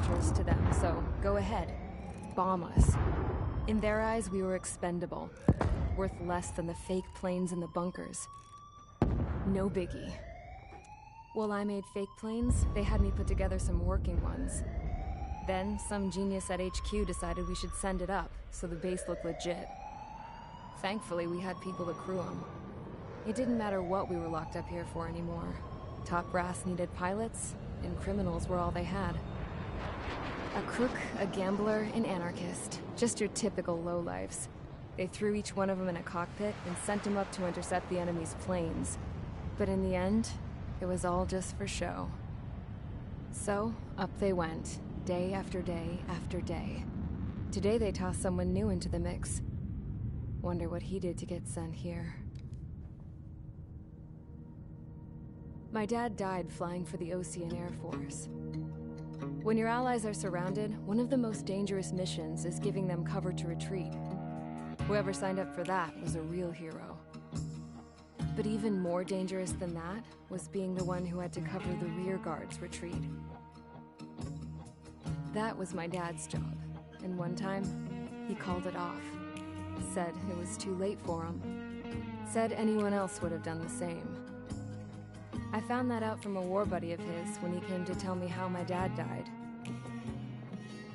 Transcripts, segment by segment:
soldiers to them, so go ahead. Bomb us. In their eyes, we were expendable. Worth less than the fake planes in the bunkers. No biggie. While I made fake planes, they had me put together some working ones. Then, some genius at HQ decided we should send it up, so the base looked legit. Thankfully, we had people to crew them. It didn't matter what we were locked up here for anymore. Top brass needed pilots, and criminals were all they had. A crook, a gambler, an anarchist. Just your typical lowlifes. They threw each one of them in a cockpit and sent them up to intercept the enemy's planes. But in the end, it was all just for show. So, up they went, day after day after day. Today they tossed someone new into the mix. Wonder what he did to get sent here. My dad died flying for the Osean Air Force. When your allies are surrounded, one of the most dangerous missions is giving them cover to retreat. Whoever signed up for that was a real hero. But even more dangerous than that was being the one who had to cover the rear guard's retreat. That was my dad's job, and one time, he called it off. Said it was too late for him. Said anyone else would have done the same. I found that out from a war buddy of his when he came to tell me how my dad died.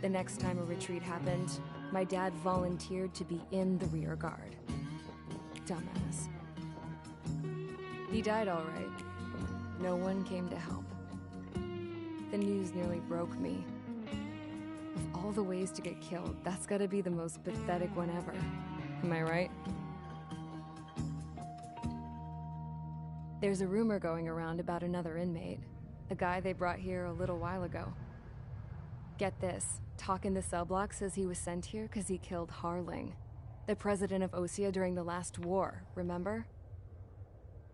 The next time a retreat happened, my dad volunteered to be in the rear guard. Dumbass. He died all right. No one came to help. The news nearly broke me. Of all the ways to get killed, that's gotta be the most pathetic one ever. Am I right? There's a rumor going around about another inmate. A guy they brought here a little while ago. Get this, talk in the cell block says he was sent here because he killed Harling, the president of Osea during the last war, remember?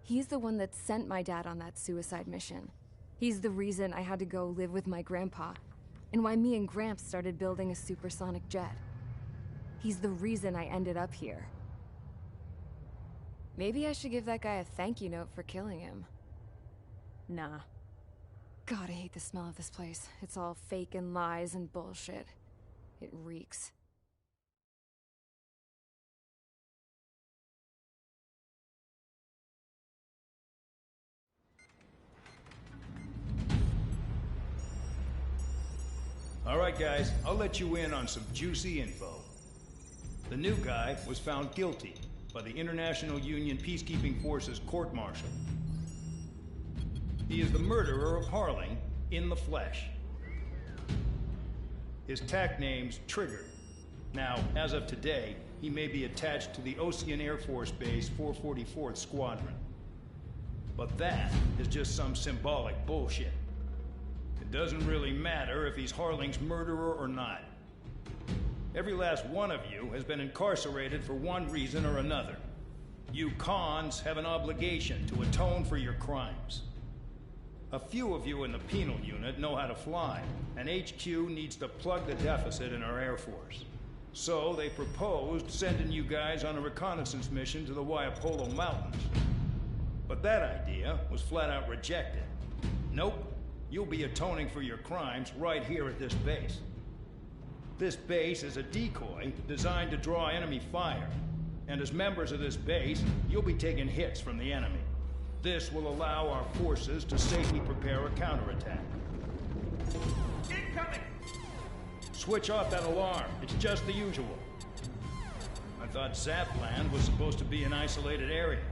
He's the one that sent my dad on that suicide mission. He's the reason I had to go live with my grandpa, and why me and Gramps started building a supersonic jet. He's the reason I ended up here. Maybe I should give that guy a thank you note for killing him. Nah. God, I hate the smell of this place. It's all fake and lies and bullshit. It reeks. All right, guys, I'll let you in on some juicy info. The new guy was found guilty by the International Union Peacekeeping Forces court-martial. He is the murderer of Harling in the flesh. His TAC name's Trigger. Now, as of today, he may be attached to the Osean Air Force Base 444th Squadron. But that is just some symbolic bullshit. It doesn't really matter if he's Harling's murderer or not. Every last one of you has been incarcerated for one reason or another. You cons have an obligation to atone for your crimes. A few of you in the penal unit know how to fly, and HQ needs to plug the deficit in our Air Force. So they proposed sending you guys on a reconnaissance mission to the Waiapolo Mountains. But that idea was flat out rejected. Nope. You'll be atoning for your crimes right here at this base. This base is a decoy designed to draw enemy fire. And as members of this base, you'll be taking hits from the enemy. This will allow our forces to safely prepare a counterattack. Incoming! Switch off that alarm. It's just the usual. I thought Zapland was supposed to be an isolated area.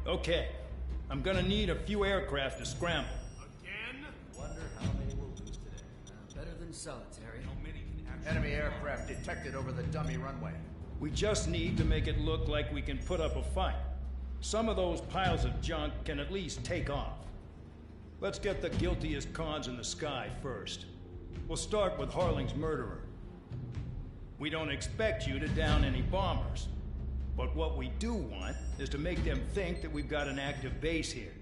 Okay. I'm gonna need a few aircraft to scramble. Wonder how many we'll lose today. Better than solitary. Enemy aircraft detected over the dummy runway. We just need to make it look like we can put up a fight. Some of those piles of junk can at least take off. Let's get the guiltiest cons in the sky first. We'll start with Harling's murderer. We don't expect you to down any bombers. But what we do want is to make them think that we've got an active base here.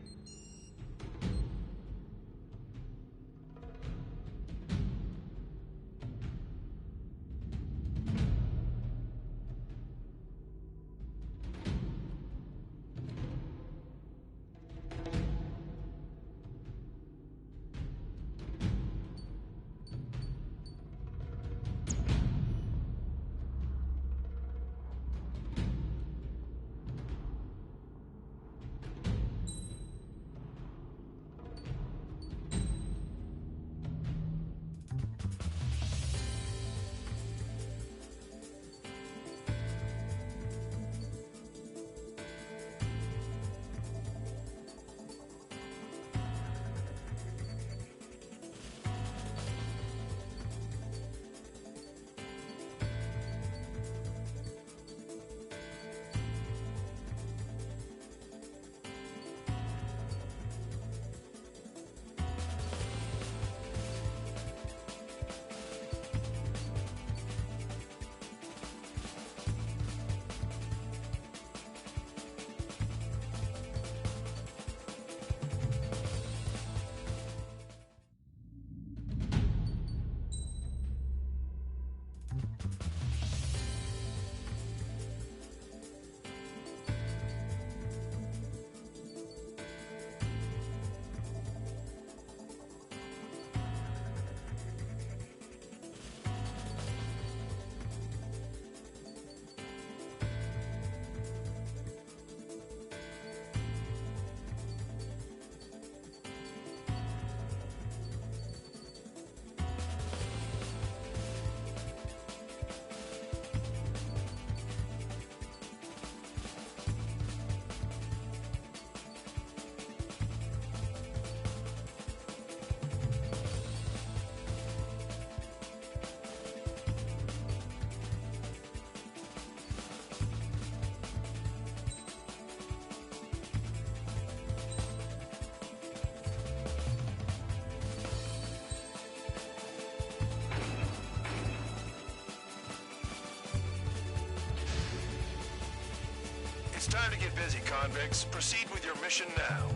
It's time to get busy, convicts. Proceed with your mission now.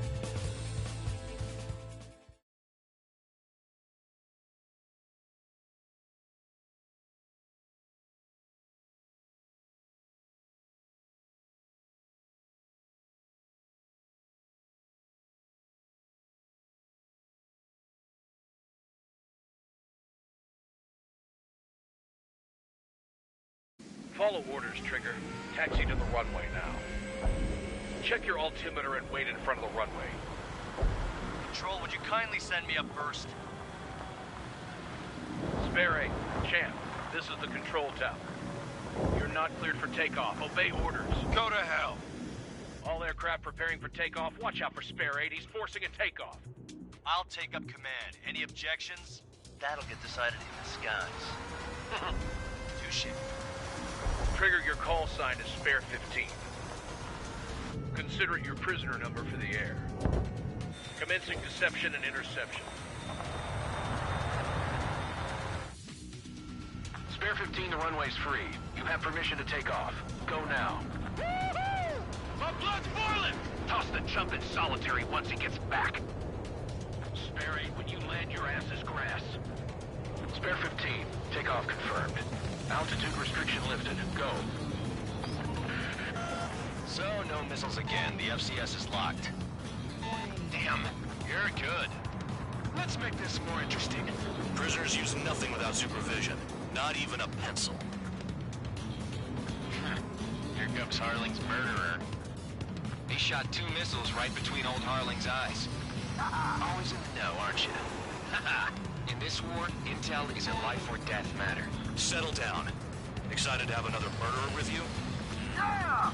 Follow orders, Trigger. Taxi to the runway now. Check your altimeter and wait in front of the runway. Control, would you kindly send me a burst? Spare Champ, this is the control tower. You're not cleared for takeoff. Obey orders. Go to hell. All aircraft preparing for takeoff. Watch out for Spare 8. He's forcing a takeoff. I'll take up command. Any objections? That'll get decided in the skies. Touche. Trigger, your call sign is Spare 15. Consider it your prisoner number for the air. Commencing deception and interception. Spare 15, the runway's free. You have permission to take off. Go now. Woo-hoo! My blood's boiling! Toss the jump in solitary once he gets back. Spare 8, when you land, your ass is grass. Spare 15, takeoff confirmed. Altitude restriction lifted. Go. So, no missiles again. The FCS is locked. Damn, you're good. Let's make this more interesting. Prisoners use nothing without supervision. Not even a pencil. Here comes Harling's murderer. He shot 2 missiles right between old Harling's eyes. Always in the know, aren't you? In this war, intel is a life or death matter. Settle down. Excited to have another murderer with you? Yeah!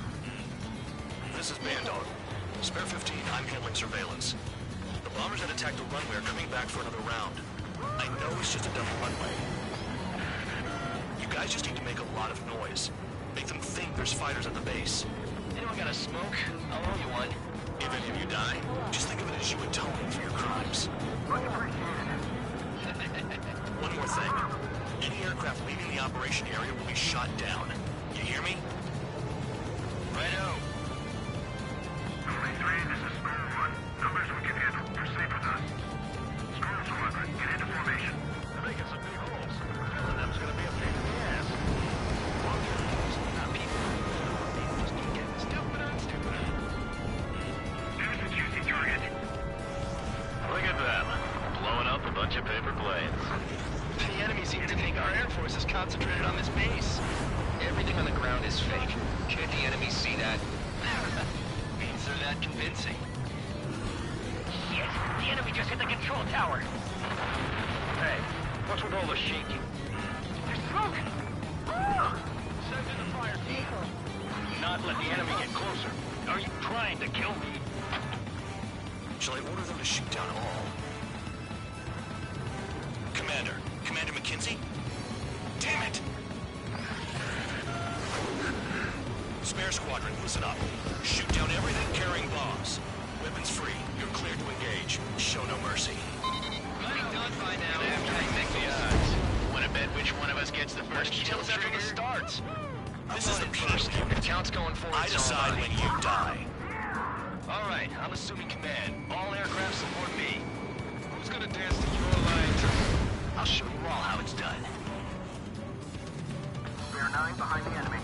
This is Bandog. Spare 15, I'm handling surveillance. The bombers that attacked the runway are coming back for another round. I know it's just a double runway. You guys just need to make a lot of noise. Make them think there's fighters at the base. Anyone got a smoke? I'll owe you one. If any of you die, just think of it as you atoning for your crimes. One more thing. Any aircraft leaving the operation area will be shot down. You hear me? Righto. Only 3, this is Squirrel 1. Numbers we can handle. Proceed with us. Squirrel Squadron, get into formation. They're making some big holes. Filling them's gonna be a pain in the ass. Not people. People just keep getting stupider and stupider. There's a juicy target. Look at them. Blowing up a bunch of paper planes. The enemy seems to think our Air Force is concentrated on this base. Everything on the ground is fake. Can't the enemy see that? Means they're that convincing. Shit! The enemy just hit the control tower! Hey, what's with all the shaking? There's smoke! Send in the fire team. Not let the enemy get closer. Are you trying to kill me? Shall I order them to shoot down all? Commander McKenzie? Damn it! Spare Squadron, listen up. Shoot down everything carrying bombs. Weapons free. You're cleared to engage. Show no mercy. Might be done by now. After I make the odds. Wanna bet which one of us gets the first kill after the starts? This is the peace. If counts going forward, I decide when you die. All right, I'm assuming command. All aircraft support me. Who's gonna dance to your lines? I'll show you all how it's done. Bear 9 behind the enemy.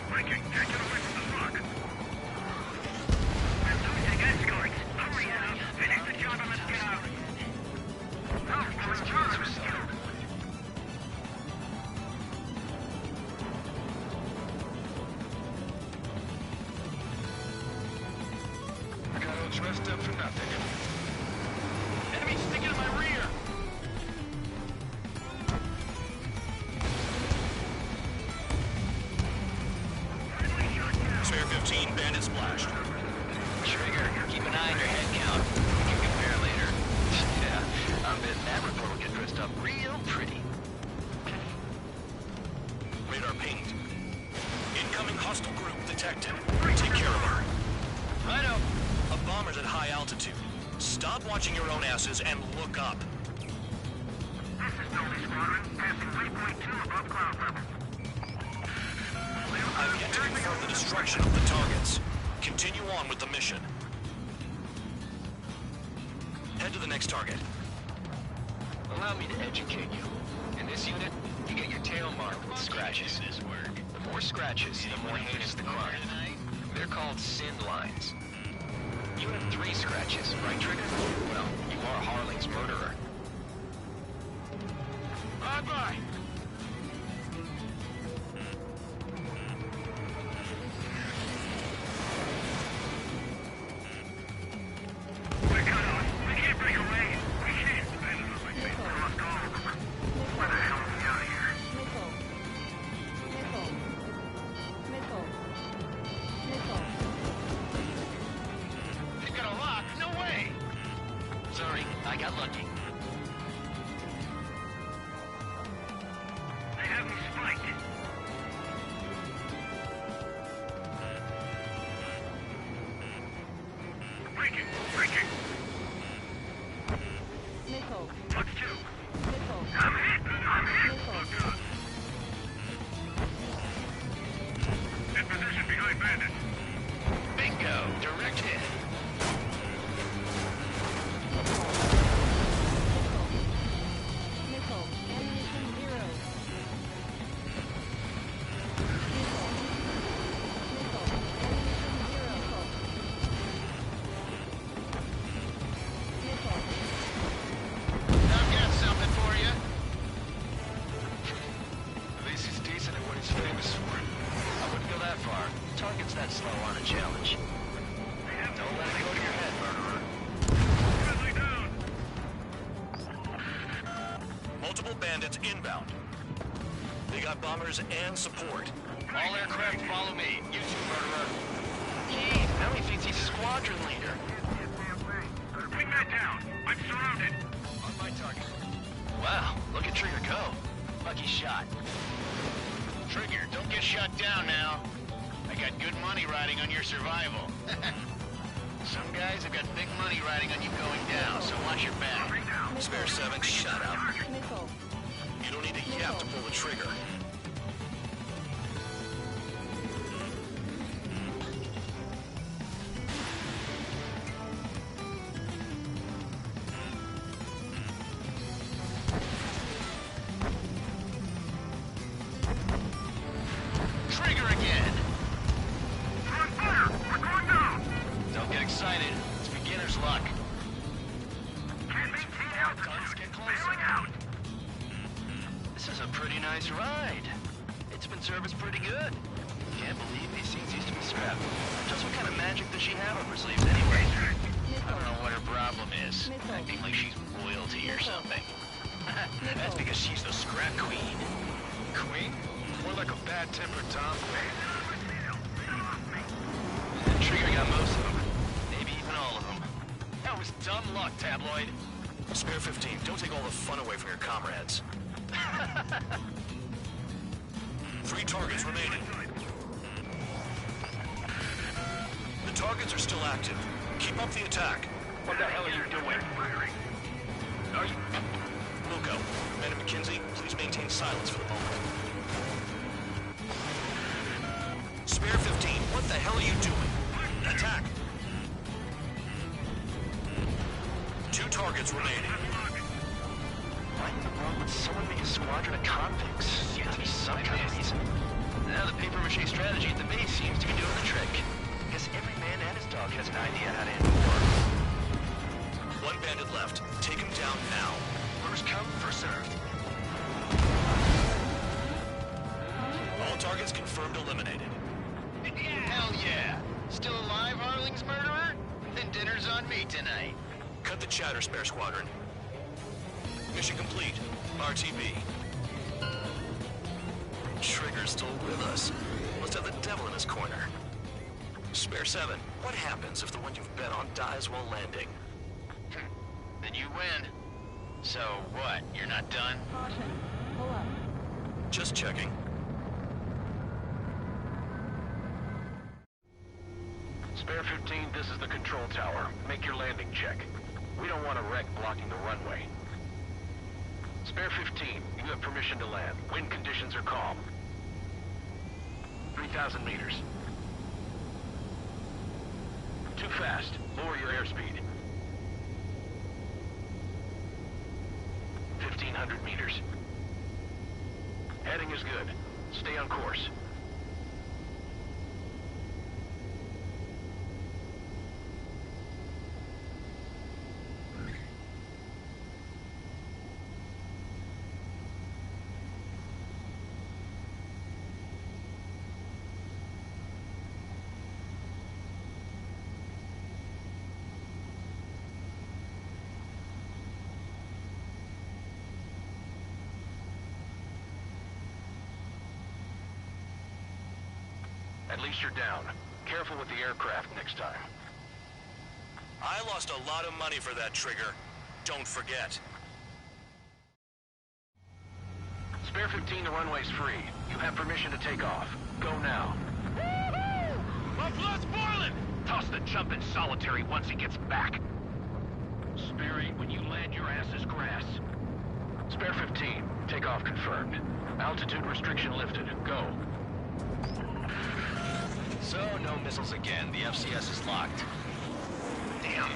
Viking, can't get away from the rock. We're losing escorts. Hurry up. Finish the job and let's get out. No, we're charged. I got all dressed up for nothing. Enemy sticking in my rear! Spare 15, bandit splashed. Trigger, keep an eye on your head count. We can compare later. Yeah, I bet that report will get dressed up real pretty. Radar pinged. Incoming hostile group detected. Take care of her. Righto. A bomber's at high altitude. Stop watching your own asses and look up. This is Dolby Squadron, passing waypoint 2 above cloud level. Clear I've yet to confirm the destruction of the targets. Continue on with the mission. Head to the next target. Allow me to educate you. In this unit, you get your tail marked with scratches. The more scratches, the more heinous the crime. They're called sin lines. You have 3 scratches, right, Trigger? Well, you are Harling's murderer. Bye-bye. We're cut off. We can't break away. We can't. We lost all of them. Where the hell are we out of here? They've got a lock. No way. Sorry, I got lucky. They have me spiked. Breaking. Touch 2. I'm hit. Look out. In position behind bandits. Bingo! Direct hit. I've got something for you. At least he's decent at what he's famous for. I wouldn't go that far. Targets that slow aren't a challenge. Don't let it go to your head, murderer. Friendly down. Multiple bandits inbound. They got bombers and support. All aircraft follow me. You too, murderer. Keith, now he thinks he's squadron leader. Bring that down. I'm surrounded. On my target. Wow, look at Trigger go. Lucky shot. Trigger, don't get shot down now. I got good money riding on your survival. Some guys have got big money riding on you going down, so watch your back. Spare 7, shut up. You don't need a yap to pull the trigger. Trigger again! We're on fire. We're going down. Don't get excited. It's beginner's luck. Can't maintain altitude. Bailing out. This is a pretty nice ride. It's been serviced pretty good. Can't believe these things used to be scrapped. Just what kind of magic does she have up her sleeves anyway? I don't know what her problem is. Acting like she's royalty or something. That's because she's the scrap queen. Queen? More like a bad-tempered tomboy. Trigger got most of them. Maybe even all of them. That was dumb luck, Tabloid. Spare 15, don't take all the fun away from your comrades. 3 targets remaining. The targets are still active. Keep up the attack. What the hell are you doing? Are you... Wilco, Men and McKenzie, please maintain silence for the moment. Spare 15, what the hell are you doing? Attack! 2 targets remaining. Why in the world would someone make a squadron of convicts? There has to be some kind of reason. Now the papier-mâché strategy at the base seems to be doing the trick. Guess every man and his dog has an idea how to end war. 1 bandit left. Take him down now. First come, first served. All targets confirmed eliminated. Hell yeah! Still alive, Harling's murderer? Then dinner's on me tonight. Cut the chatter, Spare Squadron. Mission complete. RTB. Trigger's still with us. Must have the devil in his corner. Spare 7, what happens if the one you've bet on dies while landing? Then you win. So what? You're not done? Caution. Pull up. Just checking. Spare 15, this is the control tower. Make your landing check. We don't want a wreck blocking the runway. Spare 15, you have permission to land. Wind conditions are calm. 3,000 meters. Too fast. Lower your airspeed. 1,500 meters. Heading is good. Stay on course. At least you're down. Careful with the aircraft next time. I lost a lot of money for that trigger. Don't forget. Spare 15, the runway's free. You have permission to take off. Go now. My blood's boiling! Toss the chump in solitary once he gets back. Sperry, when you land, your ass is grass. Spare 15, takeoff confirmed. Altitude restriction lifted. Go. So, no missiles again. The FCS is locked. Damn,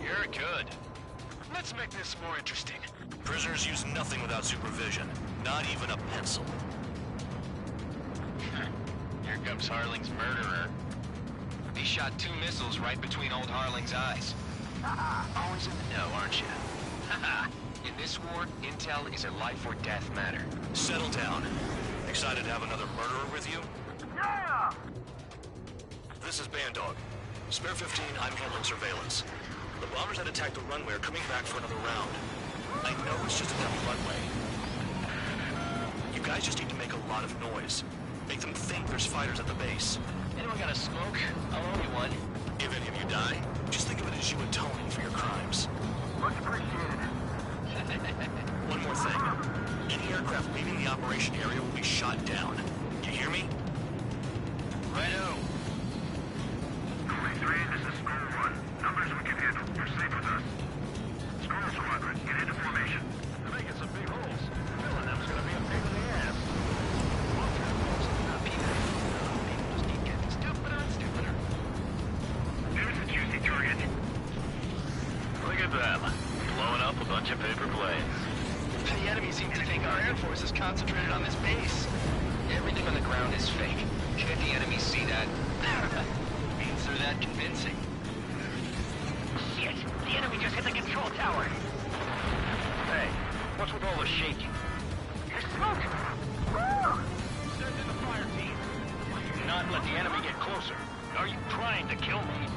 you're good. Let's make this more interesting. Prisoners use nothing without supervision. Not even a pencil. Here comes Harling's murderer. He shot 2 missiles right between old Harling's eyes. Always in the know, aren't you? In this war, intel is a life or death matter. Settle down. Excited to have another murderer with you? Yeah! This is Bandog. Spare 15, I'm handling surveillance. The bombers that attacked the runway are coming back for another round. I know it's just a dummy runway. You guys just need to make a lot of noise. Make them think there's fighters at the base. Anyone got a smoke? I'll owe you one. If any of you die, just think of it as you atoning for your crimes. Much appreciated. One more thing. Any aircraft leaving the operation area will be shot down. You hear me? Righto. 23, this is Skull 1. Numbers we can handle. You're safe with us. Skull Squadron, get into formation. They're making some big holes. Filling them's gonna be a pain in the ass. People just keep getting stupider and stupider. There's a juicy target. Look at them. Blowing up a bunch of paper planes. The enemy seems to think our Air Force is concentrated on this base. Everything on the ground is fake. Can't the enemy see that? Means they're that convincing. Shit! The enemy just hit the control tower! Hey, what's with all the shaking? There's smoke! Send in the fire team. Do not let the enemy get closer. Are you trying to kill me?